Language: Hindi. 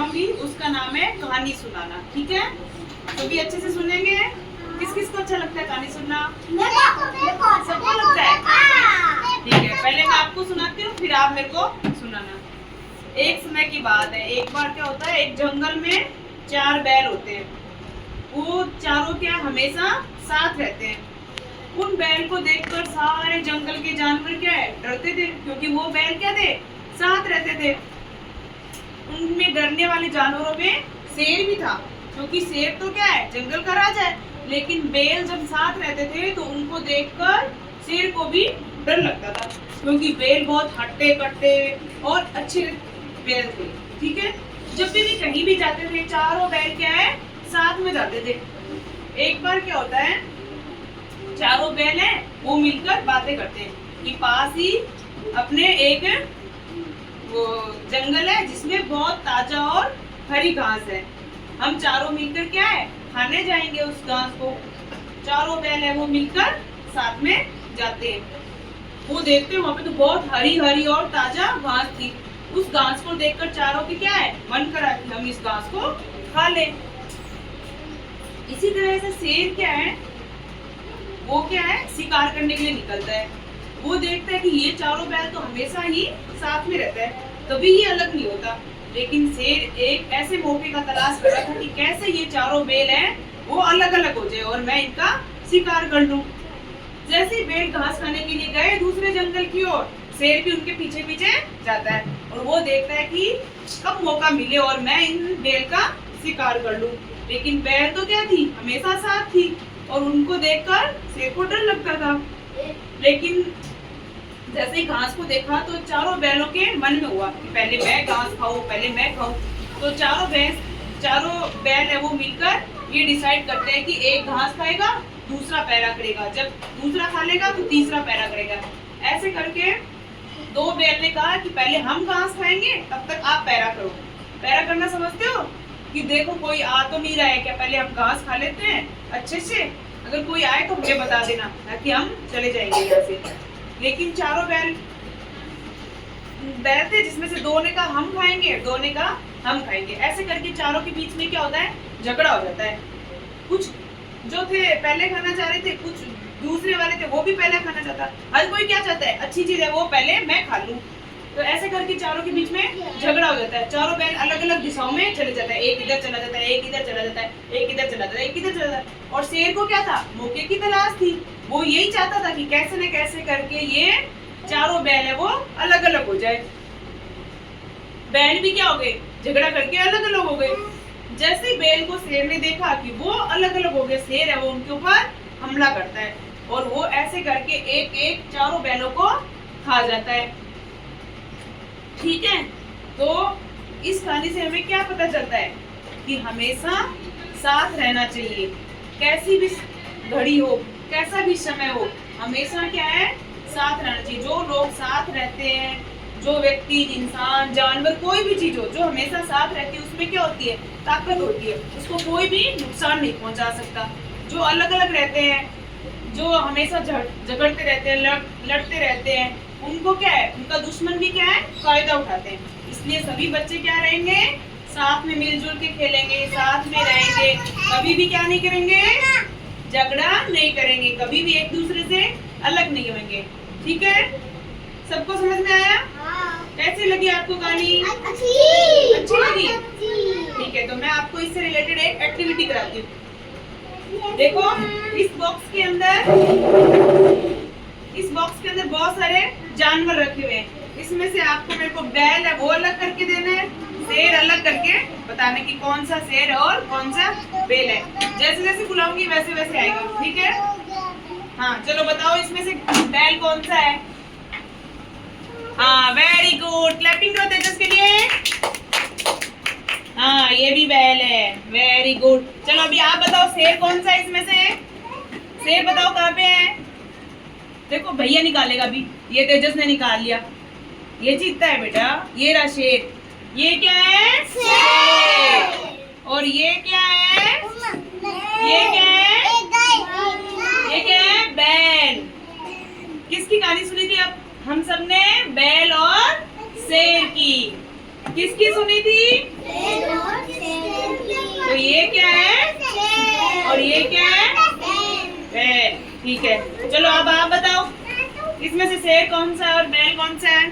सिखाऊंगी उसका नाम है कहानी सुनाना। ठीक है, तो भी अच्छे से सुनेंगे। किस किस को अच्छा लगता है कहानी सुनना? सबको लगता है। ठीक है, पहले मैं आपको सुनाती हूँ फिर आप मेरे को सुनाना। एक समय की बात है, एक बार क्या होता है, एक जंगल में 4 बैल होते हैं। वो चारों क्या हमेशा साथ रहते हैं। उन बैल को देखकर सारे जंगल के जानवर क्या है, डरते थे, क्योंकि वो बैल क्या थे, साथ रहते थे। उनमें डरने वाले जानवरों में शेर भी था, क्योंकि शेर तो क्या है, जंगल का राजा है। लेकिन बैल जब साथ रहते थे तो उनको देखकर शेर को भी डर लगता था, क्योंकि बैल बहुत हट्टे कट्टे और अच्छे बैल थे। ठीक है, जब भी कहीं भी जाते थे चारों बैल क्या है, साथ में जाते थे। एक बार क्या होता है, चारों बैल हैं वो मिलकर बातें करते हैं कि पास ही अपने एक वो जंगल है जिसमें बहुत ताजा और हरी घास है। हम चारों मिलकर क्या है, खाने जाएंगे उस घास को। चारों बैल है वो मिलकर साथ में जाते हैं। वो देखते हैं वहाँ पे तो बहुत हरी हरी और ताजा घास थी। उस घास को देखकर चारों की क्या है, मन करा कि हम इस घास को खा लें। इसी तरह से शेर क्या है, वो क्या है, शिकार करने के लिए निकलता है। वो देखता है कि ये चारों बैल तो हमेशा ही साथ में रहता है, कभी ये अलग नहीं होता। लेकिन शेर एक ऐसे मौके का तलाश कर रहा था कि कैसे ये चारों बैल हैं वो अलग अलग हो जाए और मैं इनका शिकार कर लूं। जैसे बैल घास खाने के लिए गए दूसरे जंगल की ओर, शेर भी उनके पीछे पीछे जाता है और वो देखता है कि कब मौका मिले और मैं इन बैल का शिकार कर लूं। लेकिन बैल तो क्या थी, हमेशा साथ थी और उनको देखकर शेर को डर लगता था। लेकिन जैसे ही घास को देखा तो चारों बैलों के मन में हुआ कि पहले मैं घास खाऊं, पहले मैं खाऊं। तो चारों बैल है वो मिलकर ये डिसाइड करते हैं कि एक घास खाएगा, दूसरा पैरा करेगा, जब दूसरा खा लेगा तो तीसरा पैरा करेगा। ऐसे करके 2 बैल ने कहा कि पहले हम घास खाएंगे, तब तक आप पैरा करो। पैरा करना समझते हो कि देखो कोई आ तो नहीं रहा है क्या, पहले हम घास खा लेते हैं अच्छे से, अगर कोई आए तो मुझे बता देना ताकि हम चले जाएंगे यहाँ से। लेकिन चारों बैल थे जिसमें से 2 ने कहा हम खाएंगे, 2 ने कहा हम खाएंगे। ऐसे करके चारों के बीच में क्या होता है, झगड़ा हो जाता है। कुछ जो थे पहले खाना चाह रहे थे, कुछ दूसरे वाले थे वो भी पहले खाना चाहता। हर कोई क्या चाहता है, अच्छी चीज है वो पहले मैं खा लूं। तो ऐसे करके चारों के बीच में झगड़ा हो जाता है। चारों बैल अलग अलग दिशाओं में चले जाता है, एक इधर चला जाता है, एक इधर चला जाता है, एक इधर चला जाता है, एक इधर चला जाता है। और शेर को क्या था, मौके की तलाश थी। वो यही चाहता था कि कैसे न कैसे करके ये चारों बैल है वो अलग अलग हो जाए। बैल भी क्या हो गए, झगड़ा करके अलग अलग हो गए। जैसे ही बैल को शेर ने देखा कि वो अलग अलग हो गए, शेर है वो उनके ऊपर हमला करता है और वो ऐसे करके एक एक चारों बैलों को खा जाता है। ठीक है, तो इस कहानी से हमें क्या पता चलता है कि हमेशा साथ रहना चाहिए। कैसी भी घड़ी हो, कैसा भी समय हो, हमेशा क्या है, साथ रहना चाहिए। जो लोग साथ रहते हैं, जो व्यक्ति, इंसान, जानवर, कोई भी चीज हो जो हमेशा साथ रहती है, उसमें क्या होती है, ताकत होती है। उसको कोई भी नुकसान नहीं पहुंचा सकता। जो अलग अलग रहते हैं, जो हमेशा झगड़ते रहते हैं, लड़ते रहते हैं, उनको क्या है, उनका दुश्मन भी क्या है, फायदा उठाते हैं। इसलिए सभी बच्चे क्या रहेंगे, साथ में मिलजुल के खेलेंगे, साथ में रहेंगे, कभी भी क्या नहीं करेंगे, झगड़ा नहीं करेंगे, कभी भी एक दूसरे से अलग नहीं होंगे। ठीक है, सबको समझ में आया? कैसी लगी आपको कहानी? अच्छी लगी? ठीक है, तो मैं आपको इससे रिलेटेड एक एक्टिविटी कराती हूँ। देखो इस बॉक्स के अंदर बहुत सारे जानवर रखे हुए हैं। इसमें से आपको मेरे को बैल है वो अलग करके देना है, शेर अलग करके बताने की कौन सा शेर है और कौन सा बैल है। जैसे जैसे बुलाऊंगी वैसे वैसे आएगा। ठीक है, हाँ चलो बताओ इसमें से बैल कौन सा है? हाँ वेरी गुड, क्लैपिंग करो तेजस के लिए। हाँ ये भी बैल है, वेरी गुड। चलो अभी आप बताओ शेर कौन सा है इसमें से? शेर बताओ कहाँ पे है? देखो भैया निकालेगा अभी, ये तेजस ने निकाल लिया। ये चीता है बेटा, ये रहा शेर। ये क्या है? शेर। और ये क्या है? ये क्या है? ये क्या है? बैल। किसकी कहानी सुनी थी अब हम सबने? बैल और शेर की। किसकी सुनी थी? तो ये क्या है और ये क्या है? बैल। ठीक है, चलो अब आप बताओ इसमें से शेर कौन सा है और बैल कौन सा है?